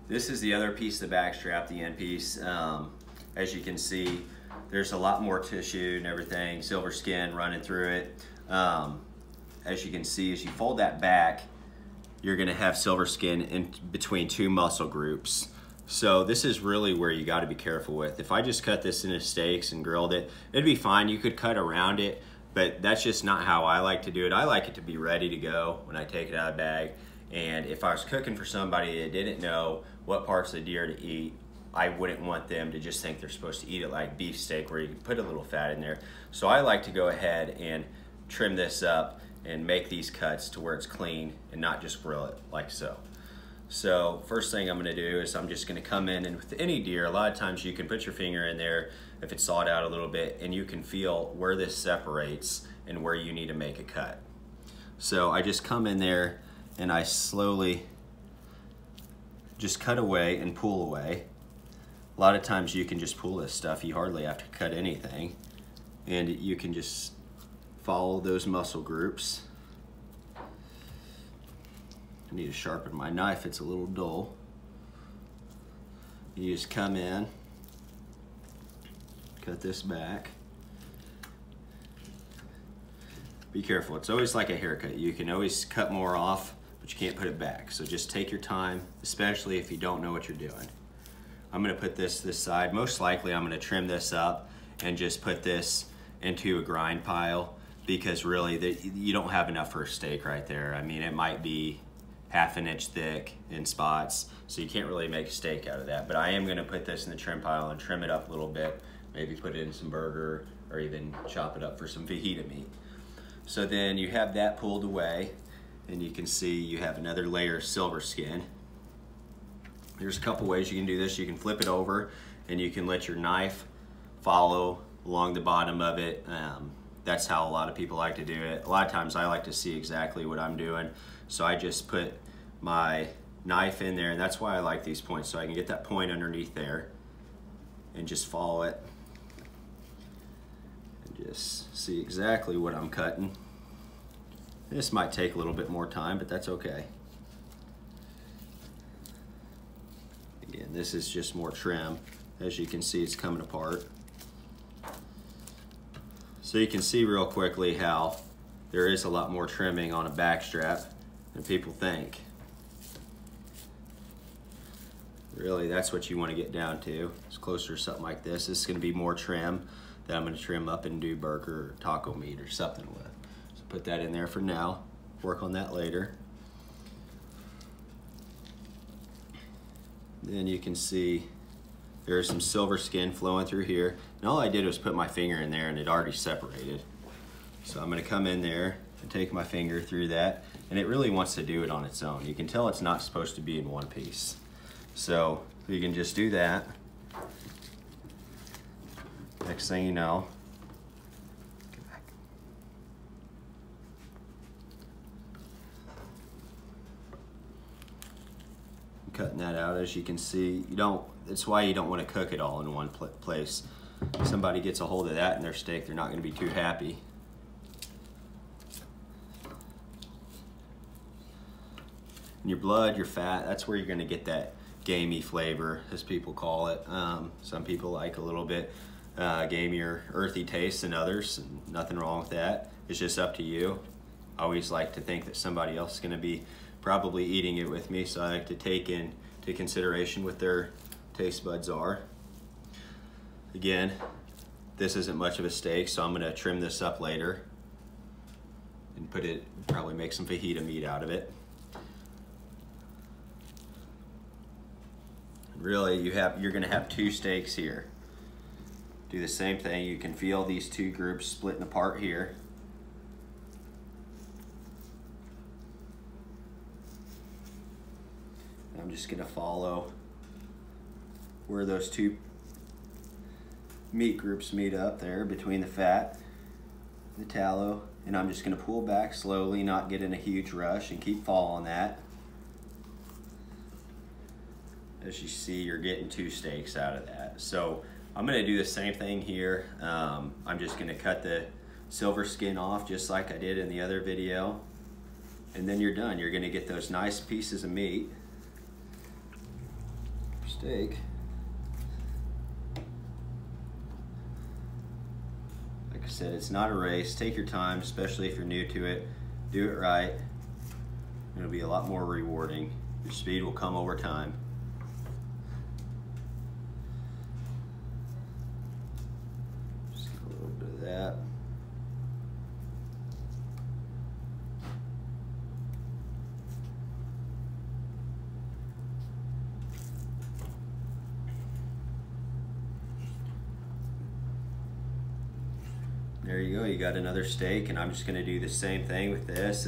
This is the other piece of the backstrap, the end piece. As you can see, there's a lot more tissue and everything, silver skin running through it. As you can see, as you fold that back, you're gonna have silver skin in between two muscle groups. So this is really where you gotta be careful with. If I just cut this into steaks and grilled it, it'd be fine. You could cut around it, but that's just not how I like to do it. I like it to be ready to go when I take it out of the bag. And if I was cooking for somebody that didn't know what parts of the deer to eat, I wouldn't want them to just think they're supposed to eat it like beef steak where you can put a little fat in there. So I like to go ahead and trim this up and make these cuts to where it's clean and not just grill it like so. So first thing I'm gonna do is I'm just gonna come in, and with any deer, a lot of times you can put your finger in there if it's sawed out a little bit and you can feel where this separates and where you need to make a cut. So I just come in there and I slowly just cut away and pull away. A lot of times you can just pull this stuff. You hardly have to cut anything. And you can just follow those muscle groups. I need to sharpen my knife, it's a little dull. You just come in, cut this back. Be careful, it's always like a haircut. You can always cut more off, but you can't put it back. So just take your time, especially if you don't know what you're doing. I'm gonna put this side. Most likely I'm gonna trim this up and just put this into a grind pile, because really you don't have enough for a steak right there. I mean, it might be ½ inch thick in spots, so you can't really make a steak out of that. But I am gonna put this in the trim pile and trim it up a little bit, maybe put it in some burger or even chop it up for some fajita meat. So then you have that pulled away, and you can see you have another layer of silver skin. There's a couple ways you can do this. You can flip it over and you can let your knife follow along the bottom of it. That's how a lot of people like to do it. A lot of times I like to see exactly what I'm doing. So I just put my knife in there, and that's why I like these points, so I can get that point underneath there and just follow it and just see exactly what I'm cutting. This might take a little bit more time, but that's okay. Again, this is just more trim. As you can see, it's coming apart. So you can see real quickly how there is a lot more trimming on a backstrap than people think. Really, that's what you want to get down to. It's closer to something like this. This is going to be more trim that I'm going to trim up and do burger or taco meat or something with. So put that in there for now. Work on that later. Then you can see there's some silver skin flowing through here. And all I did was put my finger in there and it already separated. So I'm gonna come in there and take my finger through that, and it really wants to do it on its own. You can tell it's not supposed to be in one piece. So you can just do that. Next thing you know, cutting that out. As you can see, it's why you don't want to cook it all in one place. If somebody gets a hold of that in their steak, they're not going to be too happy. And your blood, your fat, that's where you're going to get that gamey flavor, as people call it. Some people like a little bit gamier, earthy taste than others, and nothing wrong with that. It's just up to you. I always like to think that somebody else is going to be probably eating it with me, so I like to take into consideration what their taste buds are. Again, this isn't much of a steak, so I'm gonna trim this up later and probably make some fajita meat out of it. Really, you're gonna have two steaks here. Do the same thing. You can feel these two groups splitting apart here. I'm just gonna follow where those two meat groups meet up there between the fat, the tallow, and I'm just gonna pull back slowly, not get in a huge rush, and keep following that. As you see, you're getting two steaks out of that. So I'm gonna do the same thing here. I'm just gonna cut the silver skin off just like I did in the other video, and then you're done. You're gonna get those nice pieces of meat. steak. Like I said, it's not a race. Take your time, especially if you're new to it. Do it right. It'll be a lot more rewarding. Your speed will come over time. Just get a little bit of that. There you go, you got another steak, and I'm just gonna do the same thing with this.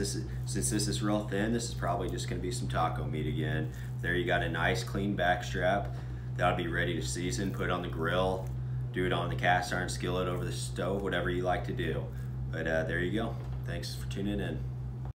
Since this is real thin, this is probably just gonna be some taco meat again. There you got a nice clean backstrap. That'll be ready to season, put on the grill, do it on the cast iron skillet over the stove, whatever you like to do. But there you go. Thanks for tuning in.